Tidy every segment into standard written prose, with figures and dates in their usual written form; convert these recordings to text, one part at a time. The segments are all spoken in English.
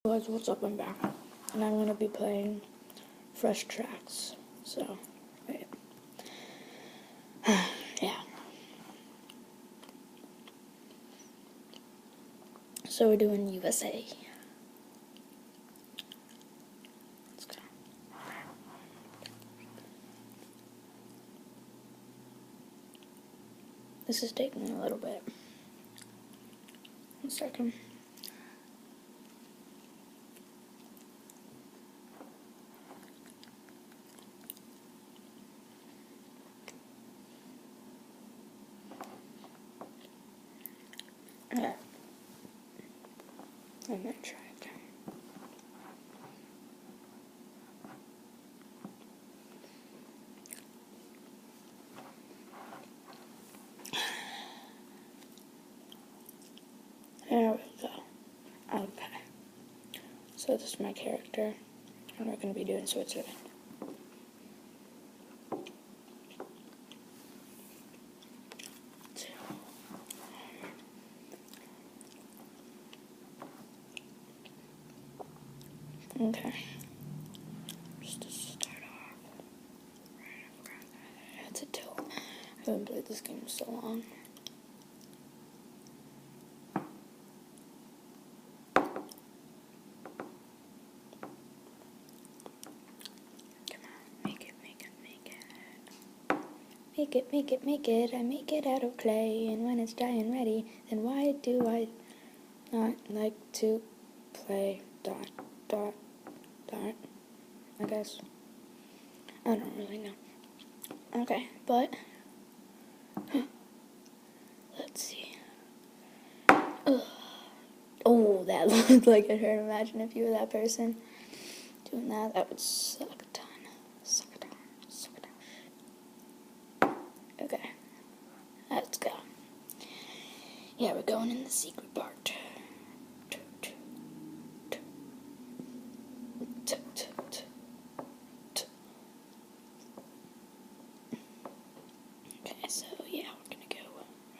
Guys, what's up? I'm back, and I'm gonna be playing Fresh Tracks. So, wait. Yeah. So we're doing USA. Let's go. This is taking a little bit. 1 second. Yeah. I'm gonna try it. There we go. Okay. So this is my character, and we're gonna be doing Switzerland. Okay. Just to start off, it's a tilt. I haven't played this game in so long. Make it, I make it out of clay, and when it's dry and ready, then why do I not like to play dot, I guess. I don't really know. Okay, but, let's see. Ugh. Oh, that looked like it hurt. Imagine if you were that person doing that. That would suck a ton. Suck a ton. Suck a ton. Okay. Let's go. Yeah, we're going in the secret part. Okay, so yeah, we're gonna go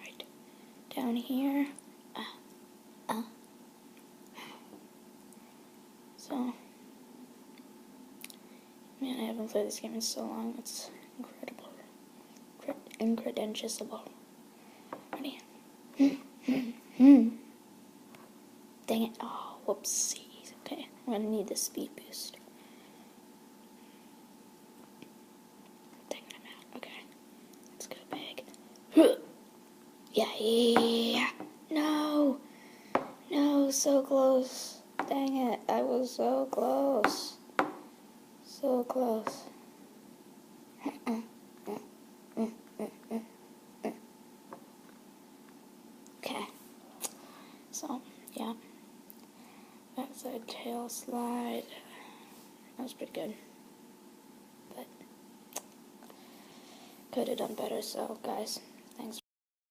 right down here. So, man, I haven't played this game in so long. It's incredible. Incredentiable. Ready? Dang it. Oh, whoopsies. Okay, I'm gonna need the speed boost. Dang it, I'm out. Okay, let's go big. Yeah. No, so close. Dang it, I was so close. So close. Okay, so, yeah. Backside tail slide. That was pretty good. But could have done better, so guys,